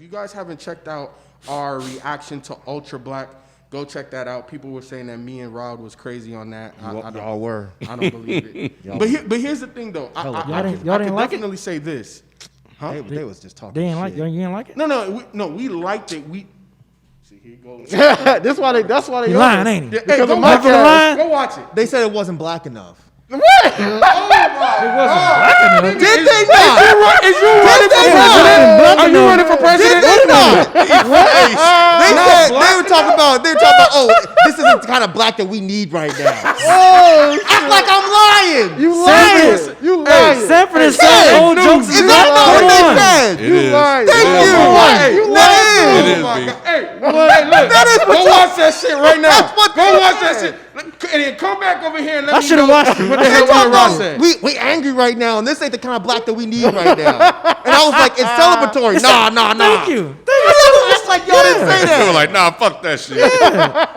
If you guys haven't checked out our reaction to Ultra Black, go check that out. People were saying that me and Rod was crazy on that. Y'all were. I don't believe it. But here's the thing, though. I can definitely say this. Huh? They was just talking. They didn't shit. like. You didn't like it? No. We liked it. See, here it goes. That's why they. He lying, ain't he? Hey, go watch it. They said it wasn't black enough. Oh my God. Did they not? Is you running for president? Are you running for president? Did they not? They were talking about. Oh, this isn't the kind of black that we need right now. Oh, Act like I'm lying. you lying. You lying. Sanford is saying old jokes. Is that not what they said? You lying. Thank you. You lying. Oh my God. Hey, look. Go watch that shit right now. Go watch that shit. And then come back over here and let me know. I should have watched it. What the hell me and Ross said. We angry right now, and this ain't the kind of black that we need right now. And I was like, it's celebratory. Nah. Thank you. It's like y'all didn't say They were that. like, nah, fuck that shit.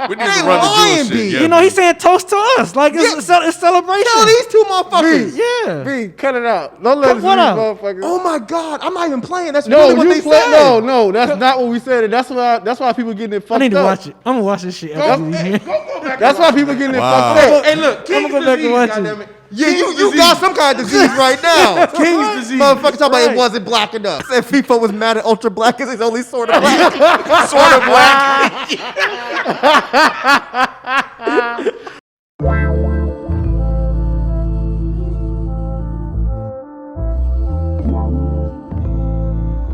We need They to run lying, the Jewish B. shit. You know, he's saying toast to us. Like, it's celebration. Tell these two motherfuckers. Yeah. B, cut it out. Don't let us What these up? motherfuckers. Oh my God, I'm not even playing. That's No, really what you they play. said. No, that's not what we said. And that's why people getting it fucked up. I need to watch it. I'm gonna watch this shit. After we hear. Go back. That's why people getting it Wow. fucked up. Hey, look, King's go back and disease, watch it. goddammit. Yeah, you got some kind of disease right now. King's disease. Motherfuckers talking about it wasn't black enough. Said Feefo was mad at Ultra Black because he's only sort of black. Sort of black.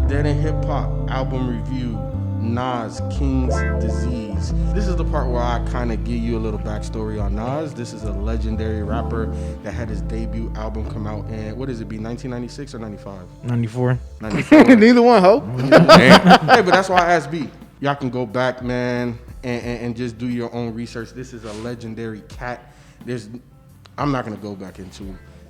Dead End Hip Hop album review. Nas, King's Disease. This is the part where I kind of give you a little backstory on Nas. This is a legendary rapper that had his debut album come out in, what is it, be 1996 or 95? 94. 94. Neither one, ho. Hey, but that's why I asked B. Y'all can go back, man, and just do your own research. This is a legendary cat. I'm not gonna go back into,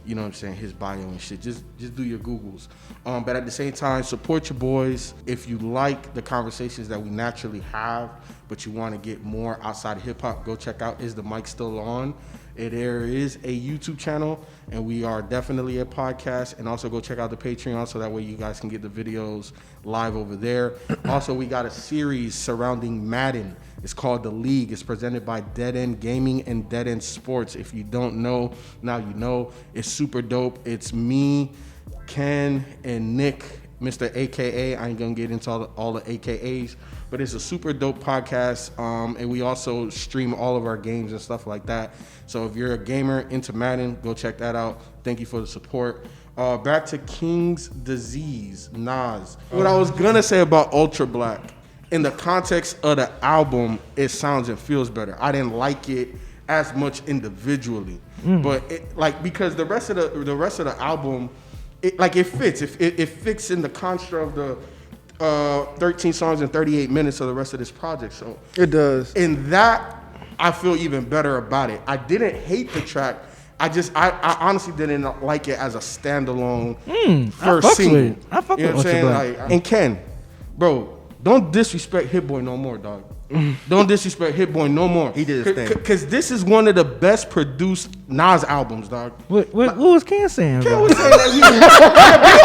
you know what I'm saying, his bio and shit. Just do your Googles. But at the same time, support your boys. If you like the conversations that we naturally have, but you want to get more outside of hip hop, go check out Is the Mic Still On? There is a YouTube channel, and we are definitely a podcast. And also go check out the Patreon, so that way you guys can get the videos live over there. Also, we got a series surrounding Madden. It's called The League. It's presented by Dead End Gaming and Dead End Sports. If you don't know, now you know. It's super dope. It's me, Ken, and Nick, Mr. AKA. I ain't gonna get into all the AKAs, but it's a super dope podcast. And we also stream all of our games and stuff like that. So if you're a gamer into Madden, go check that out. Thank you for the support. Back to King's Disease, Nas. What I was gonna say about Ultra Black, in the context of the album, it sounds and feels better. I didn't like it as much individually, but because the rest of the album, it fits. It fits in the construct of the 13 songs and 38 minutes of the rest of this project. So It does. in that, I feel even better about it. I didn't hate the track. I honestly didn't like it as a standalone first single. I fuck You know with what I'm Ultra saying? Black. Like, and Ken, bro, don't disrespect Hit-Boy no more, dog. Don't disrespect Hit-Boy no more. He did his thing. Because this is one of the best produced Nas albums, dog. What was Ken saying? Ken Bro? was saying that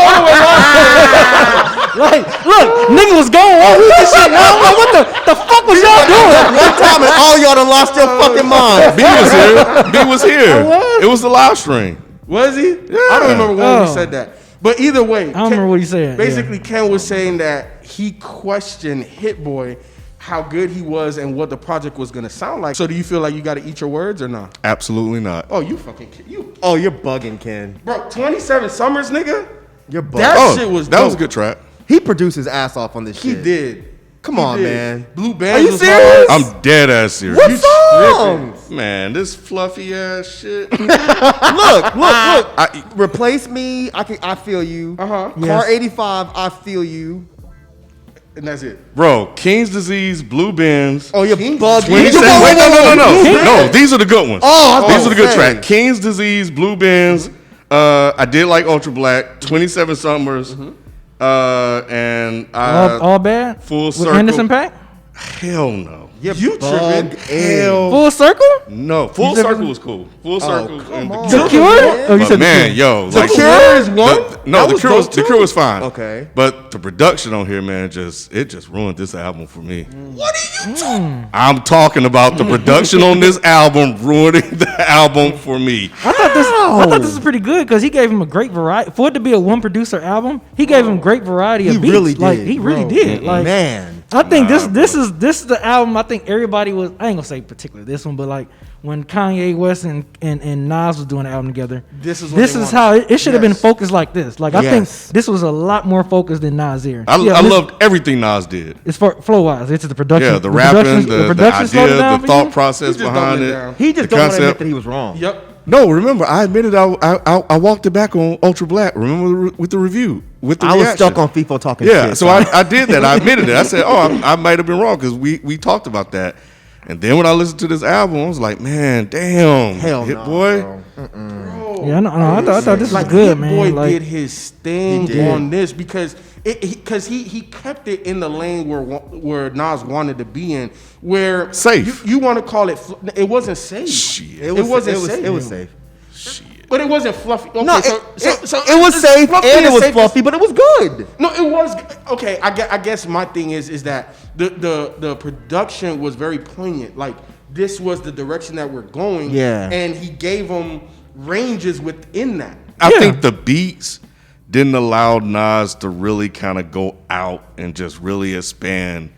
Like, look, nigga was going on with this shit. Now I'm like, what the fuck was y'all doing? One time and all y'all done lost your fucking minds. B was here. B was here. was? It was the live stream. Was he? I don't remember when he said that. But either way, I don't remember what he said. Basically, Ken was saying that he questioned Hit-Boy, how good he was and what the project was gonna sound like. So do you feel like you gotta eat your words or not? Absolutely not. Oh, you fucking kid. You, Oh, you're bugging, Ken. bro, 27 Summers, nigga? You're bugging. That shit was that dope. was a good track. He produced his ass off on this He shit. did. Come He on, did. man. Blue Bands Are you was serious? hard. I'm dead ass serious. What You songs? Man, this fluffy ass shit. Look. Replace Me. I feel you. Uh-huh. Car Yes. 85. I feel you. And that's it. Bro, King's Disease, Blue Benz. Oh, you're King's bugging. Wait, no, these are the good ones. Oh, These are the good saying. tracks. King's Disease, Blue Benz. I did like Ultra Black, 27 Summers, and All bad? Full With Circle. Anderson .Paak? Hell no. You tripping. Hell Full circle? no. Full Circle was cool. Full Circle. And on. The Cure? Oh, you But said man, the yo, The like Cure is one. no, That the was Cure dope was the too. Cure was fine. Okay. But the production on here, man, just ruined this album for me. What are you talking? I'm talking about the production on this album ruining the album for me. I thought this was pretty good because he gave him a great variety. For it to be a one producer album, he gave him great variety of He beats. really Like did, he really bro. did. Like Man. I think this is the album. I think everybody was. I ain't gonna say particularly this one, but like when Kanye West and Nas was doing the album together. This is what they wanted. how it should have been Yes. focused like this. Like I think Yes. this was a lot more focused than Nas here. I this- loved everything Nas did. It's for flow wise. It's the production. Yeah, the rapping, the production slowed it idea, down the for you? thought process He just behind dumbed it it. down. He just the don't want to admit concept. that he was wrong. Yep. No, remember, I admitted I walked it back on Ultra Black. Remember with the review, with the I was reaction. stuck on Feefo talking Yeah, shit. so I did that. I admitted it. I said, I might have been wrong because we talked about that. And then when I listened to this album, I was like, man, damn, Hell Hit no, Boy. bro. Yeah, I thought this was Like good, Hit man. Boy Like, did his thing He did. on this because he kept it in the lane where Nas wanted to be in, where Safe. You want to call it? It wasn't safe. Shit. It wasn't safe. It was safe. But it wasn't fluffy. Okay, No, so it was safe fluffy and it was safe. fluffy, but it was good. No, it was okay. I guess my thing is that the production was very poignant. Like this was the direction that we're going. Yeah. and he gave them ranges within that. I Yeah. think the beats didn't allow Nas to really kind of go out and just really expand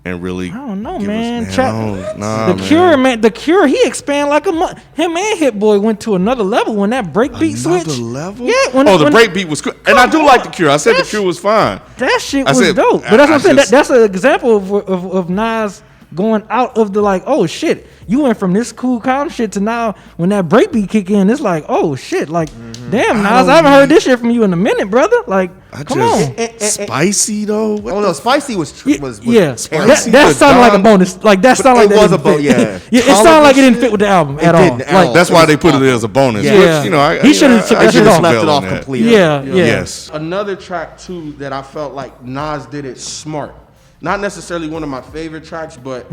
and really. I don't know, give us- man. Nah, The man. Cure, man. The Cure, he expand like a him and Hit Boy went to another level when that breakbeat Another switch. level? Yeah, The break beat was cool. And I do like the Cure. I said the That's- Cure was fine. That shit I was said- dope. But that's what I I'm saying. just- That's an example of Nas going out of the like, oh shit, you went from this cool calm shit to now when that breakbeat kick in, it's like, oh shit, like damn Nas, I haven't heard this shit from you in a minute, brother. Like, come on. Spicy though. What Oh the no, spicy was Yeah, was yeah. terrible. That the sounded like a Don- bonus. Like that sounded like it that was a didn't fit. yeah. Yeah, it sounded like it didn't fit with the album at all. didn't at Like, all. That's why they put it as a bonus. Yeah. Which, you know, He should've took that shit off. Left it off completely. yeah. Yes. Another track too that I felt like Nas did it smart. Not necessarily one of my favorite tracks, but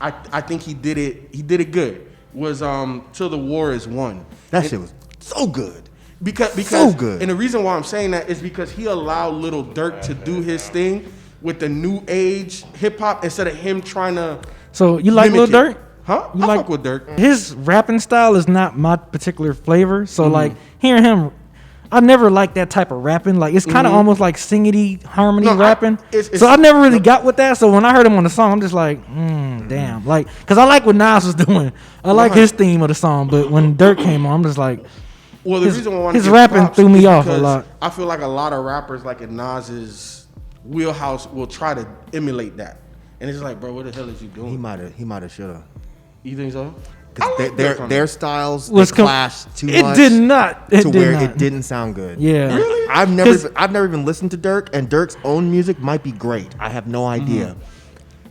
I think he did it good. Was Till the War Is Won. That shit was so good. Because So good. And the reason why I'm saying that is because he allowed Lil Durk to do his thing with the new age hip hop instead of him trying to. So you like Lil mimic it. Durk? Huh? You I like fuck with Durk. His rapping style is not my particular flavor. So like hearing him, I never liked that type of rapping. Like it's kind of almost like singity harmony No, rapping. it's- So I never really got with that. So when I heard him on the song, I'm just like, damn. Like, cause I like what Nas was doing. I like his theme of the song. But when Durk came on, I'm just like, Well, the his- reason why I want his to rapping threw me off a lot. I feel like a lot of rappers, like in Nas's wheelhouse, will try to emulate that, and it's like, bro, what the hell is you He doing? might have, should have. You think so? Because I like their Durk on their it. styles Was clashed too it much. did not. It to did where not. it didn't sound good. Yeah. Really? I've 'Cause- never even listened to Durk, and Durk's own music might be great. I have no idea.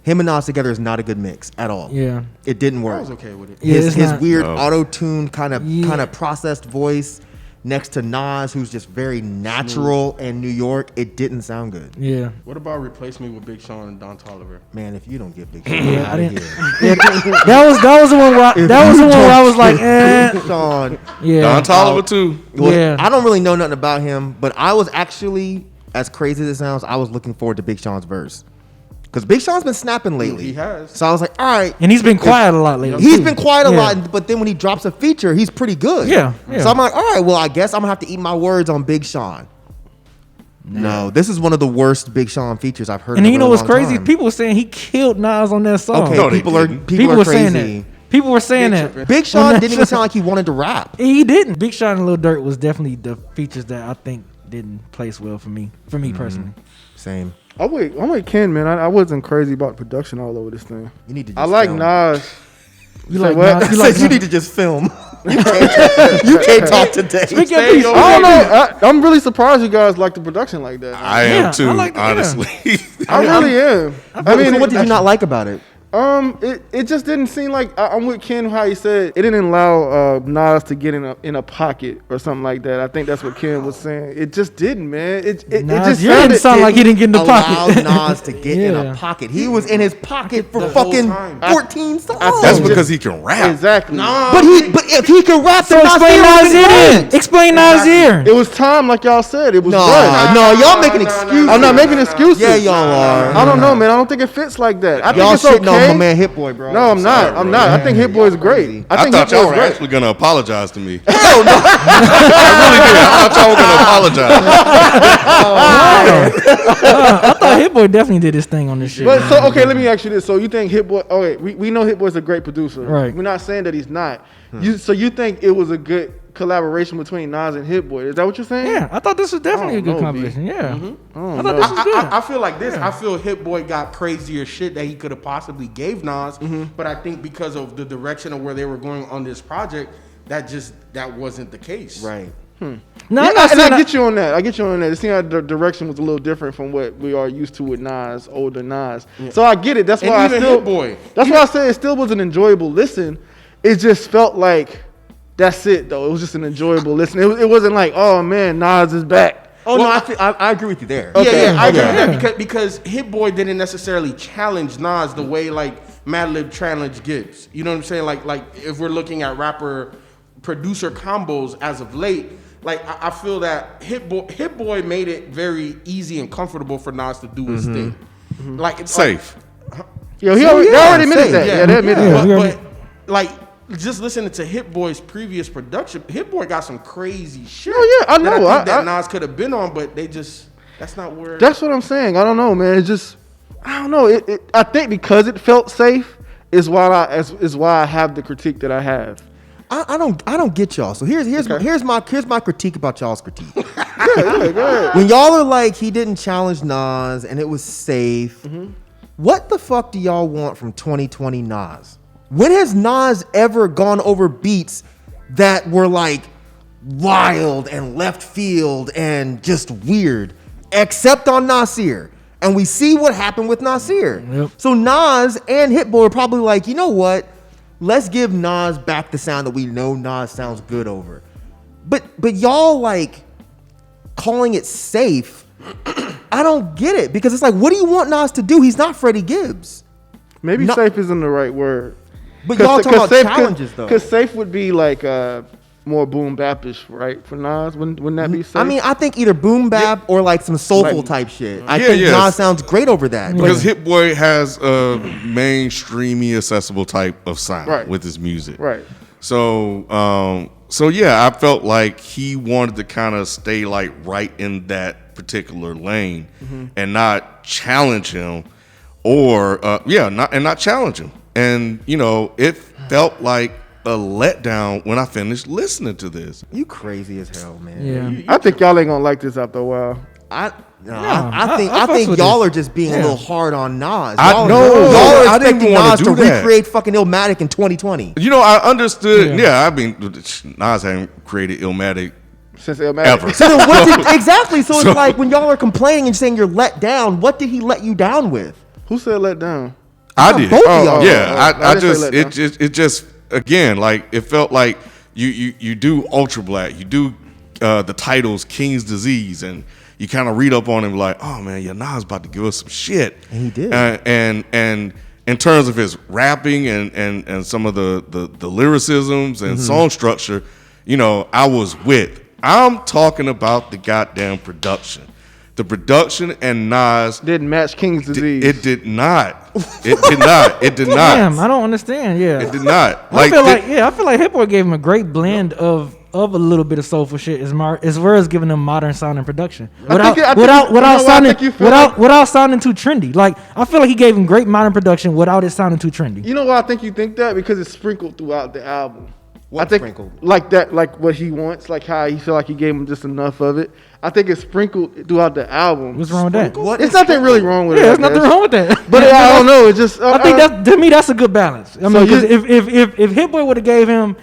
Him and Nas together is not a good mix at all. Yeah. It didn't I work. was okay with it. Yeah, it's his not- weird No. auto-tune kind Yeah. of processed voice next to Nas, who's just very natural and New York, it didn't sound good. Yeah. What about Replace Me with Big Sean and Don Toliver? Man, if you don't get Big Sean Yeah, I out of didn't. here. Yeah, that was the one where I was like, Big Sean. yeah. Don Toliver too. Well, Yeah. I don't really know nothing about him, but I was actually, as crazy as it sounds, I was looking forward to Big Sean's verse. Because Big Sean's been snapping lately. He has. So I was like, all right. And he's been quiet a lot lately. He's too. been quiet a Yeah. lot, but then when he drops a feature, he's pretty good. Yeah, yeah. So I'm like, all right, well, I guess I'm going to have to eat my words on Big Sean. No, this is one of the worst Big Sean features I've heard And in a you know really what's long crazy? time. People were saying he killed Nas on that song. Okay, No, they people are didn't. people were are saying crazy. that. People were saying Big that. tripping. Big On Sean that didn't even song. sound like he wanted to rap. He didn't. Big Sean and Lil Durk was definitely the features that I think didn't place well for me. For me personally. Same. I'm with Ken, man. I wasn't crazy about production all over this thing. You need to. Just I like film. Nas. You like what? Nas? You, You like you need to just film. You can't talk today. Speak your Stay piece. your I don't know. I'm really surprised you guys like the production like that. I Yeah, am too, I like that, yeah. honestly. I really am. I mean, so what did you not like about it? It just didn't seem like I'm with Ken how he said it didn't allow Nas to get in a pocket or something like that. I think that's what Ken was saying. It just didn't, man. It just sound like he didn't get in the pocket. Allowed Nas to get in a pocket. He was in his pocket for fucking 14 songs. That's because he can rap. Exactly. But if he can rap, So then explain Nas' ear then. Explain Nas' ear. It was time, like y'all said. It was No, rushed. no, y'all making excuses. I'm not making excuses. Yeah, y'all are. I don't know, man. I don't think it fits like that. I Y'all think it's shitting on my okay. man Hit-Boy, bro. No, I'm not. I'm not. I think Hit-Boy is great. I thought y'all were actually going to apologize to me. Hell no. I really did. I thought y'all were going to apologize. I thought Hit-Boy definitely did his thing on this shit. But so okay, let me ask you this. So you think Hit-Boy? Okay, we know Hit-Boy's a great producer. Right. We're not saying that he's not. So you think it was a good collaboration between Nas and Hit-Boy? Is that what you're saying? Yeah, I thought this was definitely a good know, combination. Yeah, I I thought this was good. I feel like this. I feel Hit-Boy got crazier shit that he could have possibly gave Nas, but I think because of the direction of where they were going on this project, that wasn't the case. Right. No, Yeah, I'm not and saying I get you on that. It seemed like the direction was a little different from what we are used to with Nas, older Nas. So I get it. That's And why even Hit-Boy. That's why I say it still was an enjoyable listen. It just felt like that's it though. It was just an enjoyable listen. It wasn't like, oh man, Nas is back. Oh, no, I agree with you there. Yeah, I agree Okay. with that because Hit-Boy didn't necessarily challenge Nas the way like Madlib challenged Gibbs. You know what I'm saying? Like if we're looking at rapper producer combos as of late, like I feel that Hit-Boy made it very easy and comfortable for Nas to do his thing. Like it's Safe. Yo, they already admitted that. Yeah, Yeah, they admitted that. but like just listening to Hit-Boy's previous production, Hit-Boy got some crazy shit. Oh, yeah, I know. That I think that Nas could have been on, but that's not where. That's what I'm saying. I don't know, man. It's just, I don't know. I think because it felt safe is why I have the critique that I have. I don't get y'all. So here's my critique about y'all's critique. Go ahead. When y'all are like he didn't challenge Nas and it was safe, what the fuck do y'all want from 2020 Nas? When has Nas ever gone over beats that were like wild and left field and just weird, except on Nasir? And we see what happened with Nasir. Yep. So Nas and Hit-Boy are probably like, you know what? Let's give Nas back the sound that we know Nas sounds good over. But y'all like calling it safe. I don't get it because it's like, what do you want Nas to do? He's not Freddie Gibbs. Maybe No. safe isn't the right word. But y'all talking about challenges though. Because safe would be like more boom bapish, right? For Nas, wouldn't that be safe? I mean, I think either boom bap or like some soulful Like- type shit. I Yeah, think yes. Nas sounds great over that. Because Hit-Boy has a mainstreamy, accessible type of sound Right. with his music. right. So yeah, I felt like he wanted to kind of stay like right in that particular lane and not challenge him, or not challenge him. And you know, it felt like a letdown when I finished listening to this. You crazy as hell, man. Yeah. I think y'all ain't gonna like this after a while. I I think fucks with y'all this. are just being a little hard on Nas. I Y'all know. are I didn't expecting wanna Nas to do that. recreate fucking Illmatic in 2020. You know, I understood. Yeah. Yeah, I mean, Nas hadn't created Illmatic Since Illmatic. ever. So then what did, exactly. So it's like when y'all are complaining and saying you're let down, what did he let you down with? Who said let down? I did. Both of y'all. Yeah, I I didn't say just let it just again like it felt like you do Ultra Black, you do the titles King's Disease, and you kind of read up on him like, oh man, yeah, Nas about to give us some shit, And he did. and in terms of his rapping and some of the lyricisms and song structure, you know, I was with. I'm talking about the goddamn production. The production and Nas Didn't match King's Disease. it did not. It did not. It did not. Damn, I don't understand. Yeah. It did not. I feel like Hit-Boy gave him a great blend of a little bit of soulful shit as well as giving him modern sound and production without sounding too trendy. Like I feel like he gave him great modern production without it sounding too trendy. You know why I think you think that? Because it's sprinkled throughout the album. What I think sprinkled? like that, like what he wants, like how he feel like he gave him just enough of it. I think it's sprinkled throughout the album. What's wrong with that? What It's is nothing really wrong with it. Yeah, there's I nothing guess. wrong with that. But I don't know. It's just I think that to me that's a good balance. I mean, So 'cause if Hit-Boy would have gave him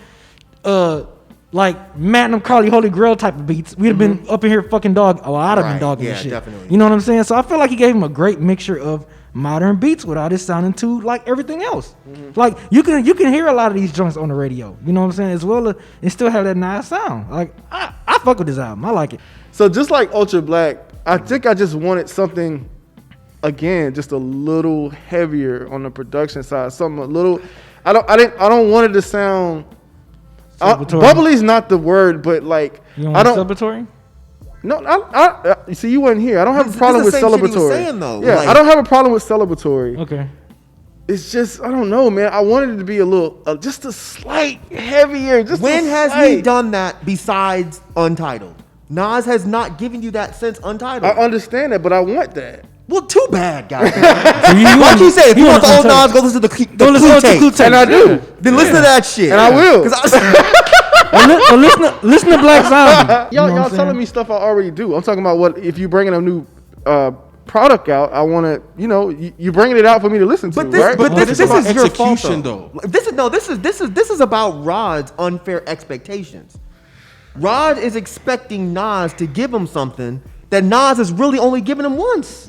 like Magnum Carly Holy Grail type of beats, we'd have been up in here fucking dog. Oh, I'd have been Right, dogging yeah, this shit. definitely. You know what I'm saying? So I feel like he gave him a great mixture of modern beats without it sounding too like everything else. Like you can hear a lot of these joints on the radio. You know what I'm saying? As well as and still have that nice sound. Like I fuck with this album. I like it. So just like Ultra Black, I think I just wanted something, again, just a little heavier on the production side. Something a little. I don't want it to sound. Bubbly's not the word, but like You don't want celebratory? No, you see, you weren't here. I don't have a problem with celebratory. Saying, though. Yeah, Like, I don't have a problem with celebratory. Okay. It's just, I don't know, man. I wanted it to be a little, just a slight heavier. when has he done that besides Untitled? Nas has not given you that since Untitled. I understand that, but I want that. Well, too bad, guys. So Like you said, if you want the old Nas, go listen to the listen to tape. Clue tape. And I do. Then listen to that shit. And I will. Listen to Black Zombie. You know what Y'all I'm telling saying? me stuff I already do. I'm talking about what, if you bringing a new product out, I want to, you bringing it out for me to listen to, But this, right? but this it's about is your fault, execution, though. though. This is about Rod's unfair expectations. Rod is expecting Nas to give him something that Nas is really only giving him once.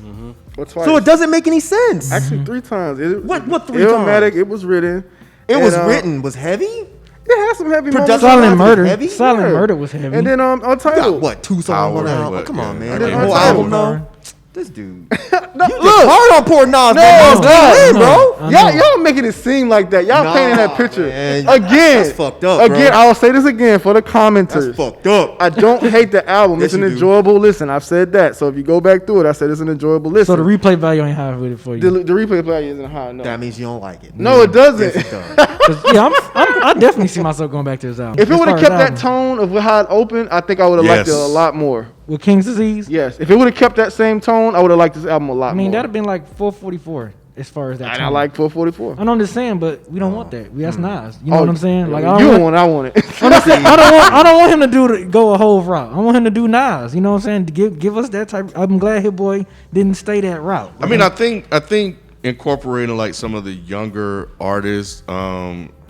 What's twice? So it doesn't make any sense. Actually, 3 times. What 3 Illmatic, times? it was written. It And, was written, was heavy. It has some heavy moments. Production Silent was Murder. heavy? Silent Yeah. Murder was heavy. And then You got Untitled. what, 2 songs on the Power, album? what, Come on, yeah. man. And The then whole Untitled. album, though. This dude. No, You hard on poor Nas, No, man. Nas God, getting in, bro. I know. y'all making it seem like that. Y'all Nah, painting that picture. man. Again. That's fucked up, bro. Again, I'll say this again for the commenters. That's fucked up. I don't hate the album. Yes, It's an you do. enjoyable listen. I've said that. So if you go back through it, I said it's an enjoyable listen. So the replay value ain't high with it for you. the replay value isn't high. No, That means you don't like it. no, it doesn't. Yes, it does. 'Cause, yeah, I definitely see myself going back to this album. If it As would have far as kept that album. tone of how it opened, I think I would have liked it a Yes. lot more. With King's Disease, Yes, if it would have kept that same tone, I would have liked this album a lot I mean more. that'd have been like 444 as far as that. And I tone. like 444. I know what I'm saying, but we don't want that. That's Nas. You know Oh, what I'm saying? Like you I don't don't want it, I want it. I don't want him to go a whole route. I want him to do Nas. You know what I'm saying? To give us that type. I'm glad Hit-Boy didn't stay that route. I mean, I think incorporating like some of the younger artists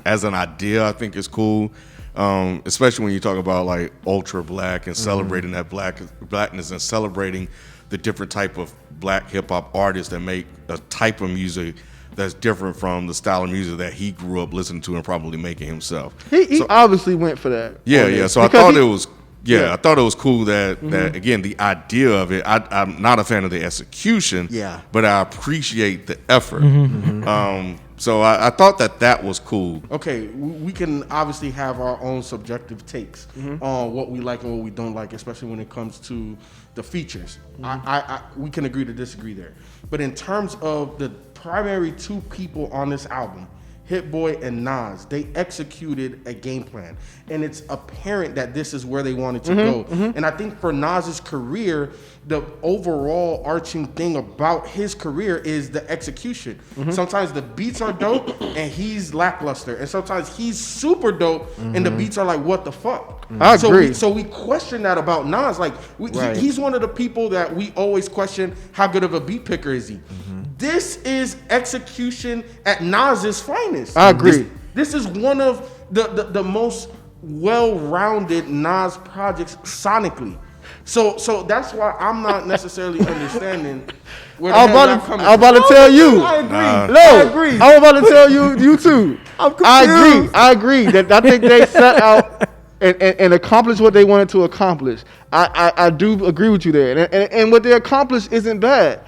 as an idea, I think is cool. Especially when you talk about like Ultra Black and celebrating that blackness and celebrating the different type of black hip hop artists that make a type of music that's different from the style of music that he grew up listening to and probably making himself. He obviously went for that. Yeah, on yeah. this. So I Because thought he- it was. Yeah, I thought it was cool that again the idea of it. I'm not a fan of the execution. Yeah. but I appreciate the effort. So I thought that was cool. Okay, we can obviously have our own subjective takes on what we like and what we don't like, especially when it comes to the features. We can agree to disagree there. But in terms of the primary 2 people on this album, Hit-Boy and Nas, they executed a game plan. And it's apparent that this is where they wanted to go. And I think for Nas's career, the overall arching thing about his career is the execution. Sometimes the beats are dope and he's lackluster. And sometimes he's super dope and the beats are like, what the fuck? I agree. So we question that about Nas. Like, he's one of the people that we always question, how good of a beat picker is he? This is execution at Nas's finest. I agree. This is one of the most well-rounded Nas projects sonically. So that's why I'm not necessarily understanding where the I'm hell y'all coming about to from. tell you. I agree. No, I agree. I'm about to tell you too. I'm I agree that I think they set out and accomplished what they wanted to accomplish. I do agree with you there, and what they accomplished isn't bad.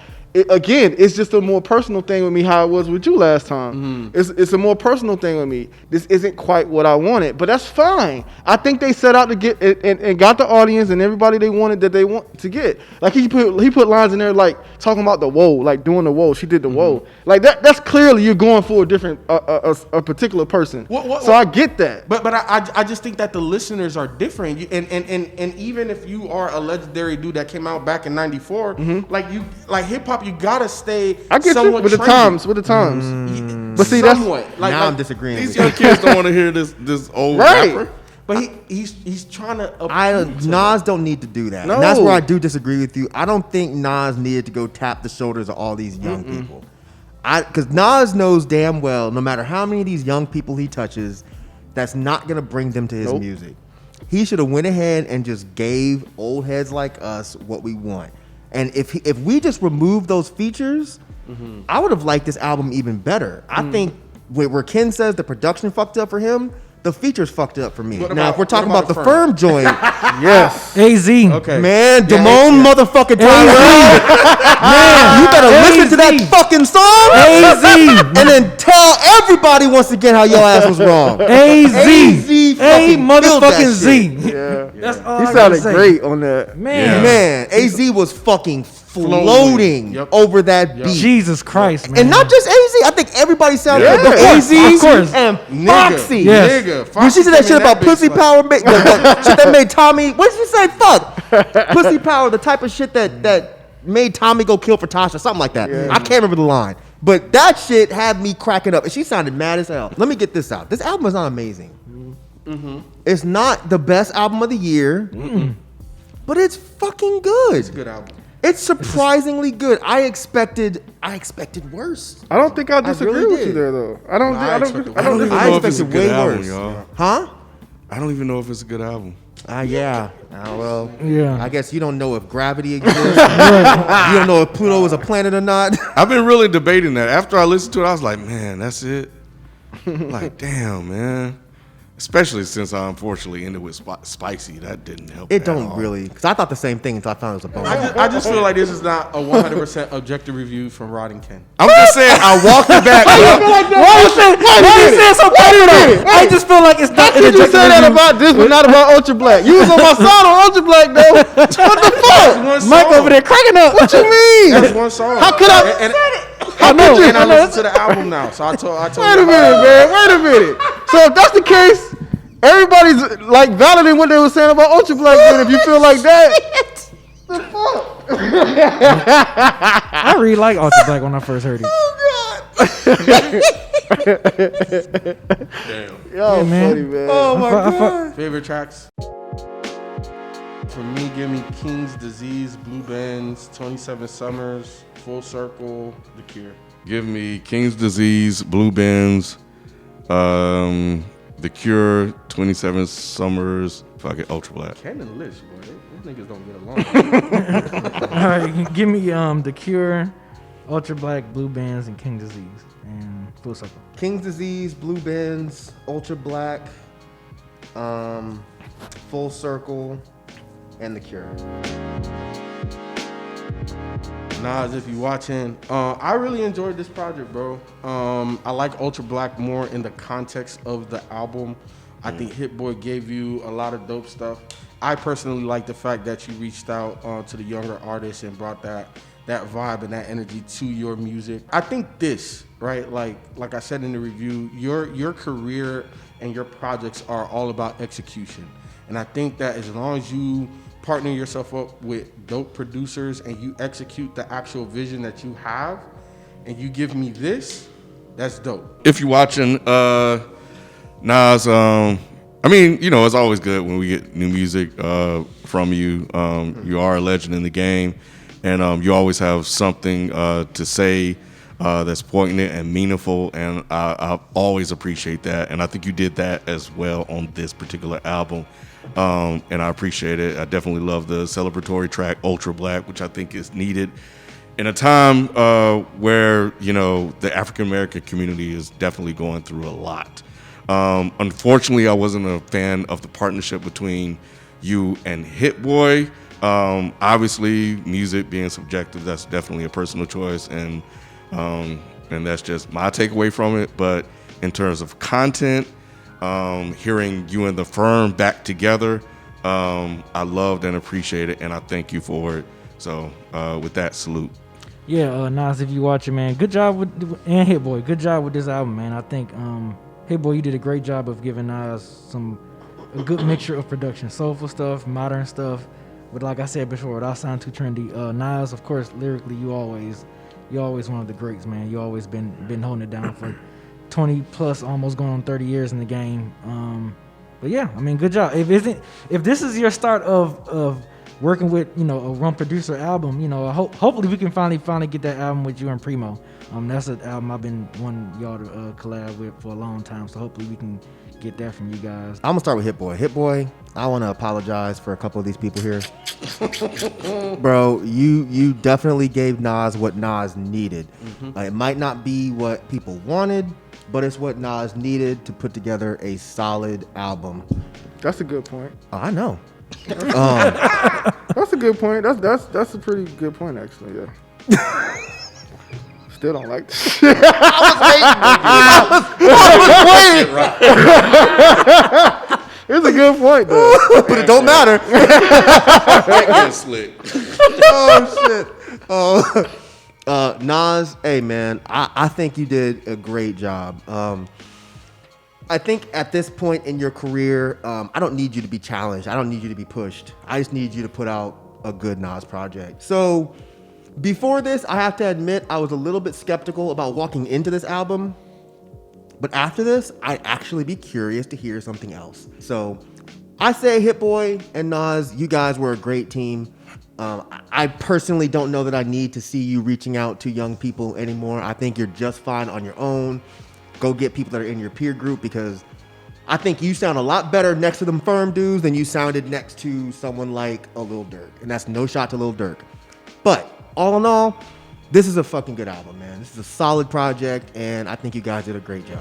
Again, it's just a more personal thing with me, how it was with you last time. It's a more personal thing with me. This isn't quite what I wanted, but that's fine. I think they set out to get and got the audience and everybody they wanted that they want to get. Like he put lines in there like talking about the whoa, like doing the whoa. She did the whoa. Like that's clearly you're going for a different a particular person. So I get that. But I just think that the listeners are different. And even if you are a legendary dude that came out back in '94, like hip hop, you gotta stay. I get you somewhat with the trendy. times. But see, that's Somewhat. Like, Now I'm disagreeing These with young you. kids don't want to hear this old Right. rapper. But he's trying to. appeal to Nas don't need to do that. No. And that's where I do disagree with you. I don't think Nas needed to go tap the shoulders of all these young people. Because Nas knows damn well, no matter how many of these young people he touches, that's not gonna bring them to his music. He should have went ahead and just gave old heads like us what we want. And if we just remove those features, I would have liked this album even better. I think where Ken says the production fucked up for him, the features fucked up for me. Now, if we're talking about the firm joint, Yes. AZ. Okay. man, Damone motherfucking Tyrell, man, you better listen to that fucking song, AZ. and then tell everybody once again how your ass was wrong. AZ. A fucking killed that motherfucking Z. shit. Yeah. That's all He I gotta sounded say. great on that. Man. Man, AZ was fucking floating Yep. over that beat. Jesus Christ, man. And not just AZ, I think everybody sounded Yeah. good. But Of AZ course. and Nigga. Foxy. Yes. Nigga. When she said that shit about bitch pussy like- power, that shit that made Tommy. What did she say? Fuck, pussy power. The type of shit that made Tommy go kill for Tasha, something like that. I can't remember the line, but that shit had me cracking up, and she sounded mad as hell. Let me get this out. This album is not amazing. It's not the best album of the year, but it's fucking good. It's a good album. It's surprisingly good. I expected worse. I don't think I disagree really with you did. there though. I don't. Nah, I I don't. expected I don't. worse. even I know if it's a expected good way album, worse. y'all. Huh? I don't even know if it's a good album. Yeah. Well. Yeah. I guess you don't know if gravity exists. You don't know if Pluto is a planet or not. I've been really debating that. After I listened to it, I was like, man, that's it. Like, damn, man. Especially since I unfortunately ended with Spicy. That didn't help. It at don't all. really, because I thought the same thing until I found it was a bonus. I just feel like this is not a 100% objective review from Rod and Ken. I'm just saying, I walked it back. Why you saying so petty though? I just feel like it's not How could you say that about this, but not about Ultra Black? You was on my side on Ultra Black though. What the fuck? One Mike song. over there cracking up. What you mean? That's one song. How could I? And, I know. and I listened to the album now, so I told Wait a you. minute, man. Wait a minute. So if that's the case, everybody's like validating what they were saying about Ultra Black. Then if you feel like that, the fuck? I really like Ultra Black when I first heard it. Yo, Yeah, man. funny man. Oh my I fu- god. Favorite tracks? For me, give me King's Disease, Blue Bands, 27 Summers, Full Circle, The Cure. Give me King's Disease, Blue Benz, The Cure, 27 Summers, fucking Ultra Black. Ken and Liz, boy, these niggas don't get along. All right, give me The Cure, Ultra Black, Blue Bands, and King Disease, and Full Circle. King's Disease, Blue Benz, Ultra Black, Full Circle, and The Cure. Nas, if you watching, I really enjoyed this project, bro. I like Ultra Black more in the context of the album. I think Hit-Boy gave you a lot of dope stuff. I personally like the fact that you reached out to the younger artists and brought that vibe and that energy to your music. I think this, right, like I said in the review, your career and your projects are all about execution. And I think that as long as you partner yourself up with dope producers and you execute the actual vision that you have and you give me this, that's dope. If you're watching, Nas, I mean, you know, it's always good when we get new music from you. You are a legend in the game, and you always have something to say that's poignant and meaningful, and I always appreciate that. And I think you did that as well on this particular album, and I appreciate it. I definitely love the celebratory track Ultra Black, which I think is needed in a time where, you know, the African American community is definitely going through a lot. Unfortunately, I wasn't a fan of the partnership between you and Hit-Boy. Obviously, music being subjective, that's definitely a personal choice, and that's just my takeaway from it. But in terms of content, hearing you and the firm back together, I loved and appreciate it, and I thank you for it. So with that, salute. Yeah, Nas, if you watching, man, good job and Hit-Boy, good job with this album, man. I think Hit-Boy, you did a great job of giving Nas a good mixture of production, soulful stuff, modern stuff. But like I said before, without sounding too trendy, Nas, of course, lyrically, you always one of the greats, man. You always been holding it down for 20 plus, almost going on 30 years in the game. But yeah, I mean, good job. If this is your start of working with, you know, a one producer album, you know, hopefully we can finally get that album with you and Primo. That's an album I've been wanting y'all to collab with for a long time. So hopefully we can get that from you guys. I'm gonna start with Hit-Boy. Hit-Boy, I want to apologize for a couple of these people here. Bro, you definitely gave Nas what Nas needed. It might not be what people wanted, but it's what Nas needed to put together a solid album. That's a good point. Oh, I know. That's a good point. That's a pretty good point, actually. Yeah. Still don't like this shit. It's a good point, though. But it don't matter. That slick. Oh shit. Nas, hey man, I think you did a great job. I think at this point in your career, I don't need you to be challenged. I don't need you to be pushed. I just need you to put out a good Nas project. So before this, I have to admit I was a little bit skeptical about walking into this album. But after this, I'd actually be curious to hear something else. So I say Hit-Boy and Nas, you guys were a great team. I personally don't know that I need to see you reaching out to young people anymore. I think you're just fine on your own. Go get people that are in your peer group, because I think you sound a lot better next to them firm dudes than you sounded next to someone like a Lil Durk. And that's no shot to Lil Durk. But all in all, this is a fucking good album, man. This is a solid project, and I think you guys did a great job.